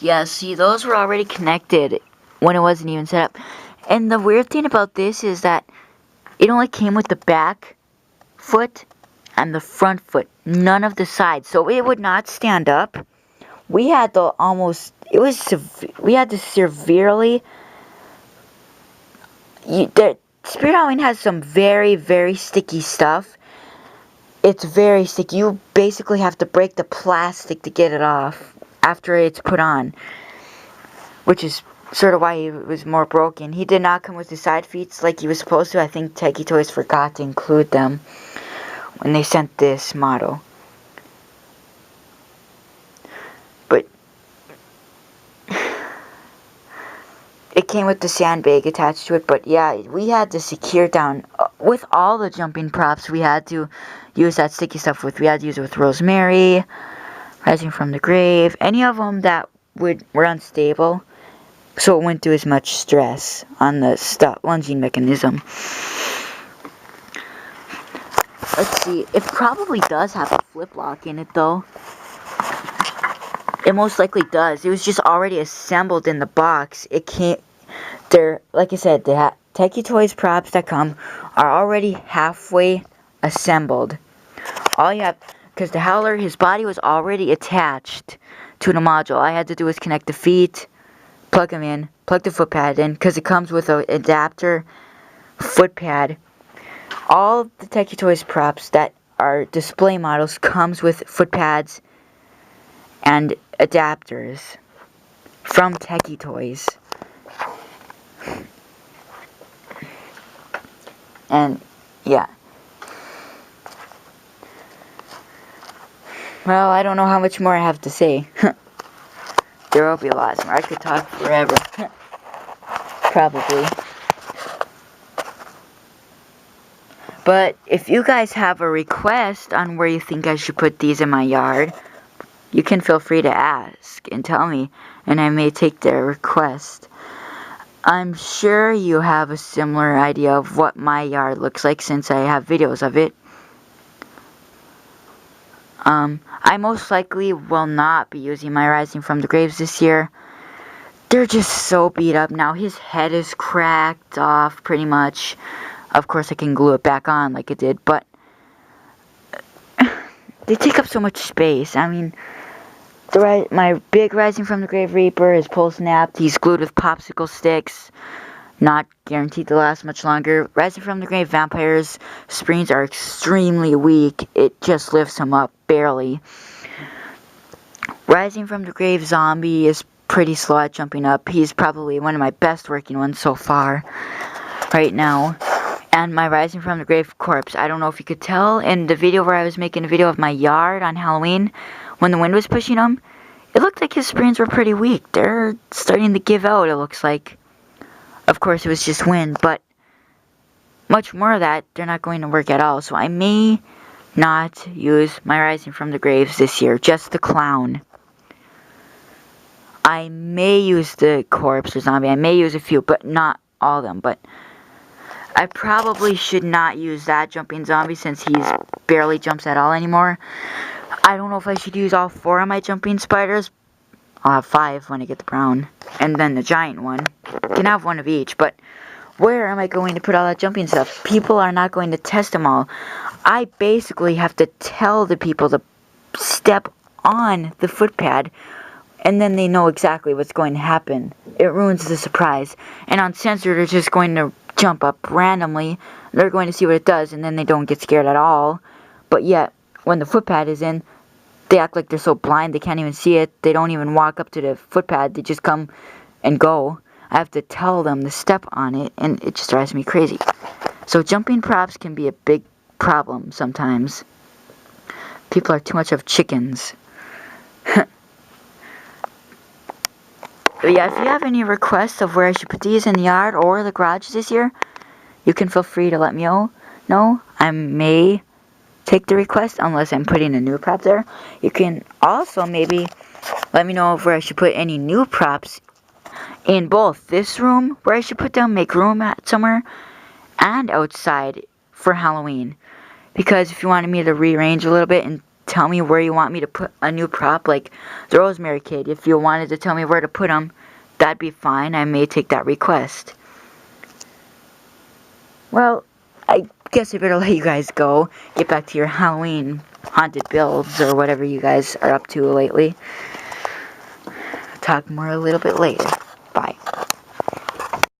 Yeah, see, those were already connected when it wasn't even set up. And the weird thing about this is that it only came with the back foot and the front foot, none of the sides. So it would not stand up. We had to we had to severely, the Spirit Halloween has some very, very sticky stuff. It's very sticky. You basically have to break the plastic to get it off after it's put on, which is sort of why he was more broken. He did not come with the side feet like he was supposed to. I think Techie Toys forgot to include them when they sent this model. But it came with the sandbag attached to it. But yeah, we had to secure down with all the jumping props. We had to use that sticky stuff with. We had to use it with Rosemary, Rising from the Grave, any of them that were unstable, so it wouldn't do as much stress on the lunging mechanism. Let's see, it probably does have a flip lock in it though. It most likely does. It was just already assembled in the box. It can't, like I said, the Techie Toys props that come are already halfway assembled. All you have, because the Howler, his body was already attached to the module. All I had to do was connect the feet, plug them in, plug the foot pad in, because it comes with an adapter foot pad. All the Techie Toys props that are display models comes with foot pads and adapters from Techie Toys. And yeah. Well, I don't know how much more I have to say. There will be a lot more. I could talk forever. Probably. But if you guys have a request on where you think I should put these in my yard, you can feel free to ask and tell me, and I may take their request. I'm sure you have a similar idea of what my yard looks like since I have videos of it. I most likely will not be using my Rising from the Graves this year. They're just so beat up now. His head is cracked off pretty much. Of course I can glue it back on like it did, but they take up so much space. I mean, my big Rising from the Grave Reaper is pole snapped. He's glued with popsicle sticks. Not guaranteed to last much longer. Rising from the Grave Vampires springs are extremely weak. It just lifts him up barely. Rising from the Grave Zombie is pretty slow at jumping up. He's probably one of my best working ones so far right now. And my Rising from the Grave Corpse, I don't know if you could tell in the video where I was making a video of my yard on Halloween, when the wind was pushing him, it looked like his springs were pretty weak. They're starting to give out, it looks like. Of course, it was just wind, but much more of that, they're not going to work at all. So I may not use my Rising from the Graves this year, just the clown. I may use the corpse or zombie. I may use a few, but not all of them. But I probably should not use that jumping zombie since he barely jumps at all anymore. I don't know if I should use all 4 of my jumping spiders. I'll have 5 when I get the brown. And then the giant one. I can have 1 of each, but where am I going to put all that jumping stuff? People are not going to test them all. I basically have to tell the people to step on the foot pad, and then they know exactly what's going to happen. It ruins the surprise. And uncensored, they're just going to jump up randomly. They're going to see what it does, and then they don't get scared at all. But yet, when the foot pad is in, they act like they're so blind they can't even see it. They don't even walk up to the foot pad. They just come and go. I have to tell them to step on it, and it just drives me crazy. So jumping props can be a big problem sometimes. People are too much of chickens. But yeah, if you have any requests of where I should put these in the yard or the garage this year, you can feel free to let me know. I may take the request unless I'm putting a new prop there. You can also maybe let me know where I should put any new props in both this room, where I should put them, make room at somewhere, and outside for Halloween. Because if you wanted me to rearrange a little bit and tell me where you want me to put a new prop, like the Rosemary Kid. If you wanted to tell me where to put them, that'd be fine. I may take that request. Well, I guess I better let you guys go. Get back to your Halloween haunted builds or whatever you guys are up to lately. Talk more a little bit later. Bye.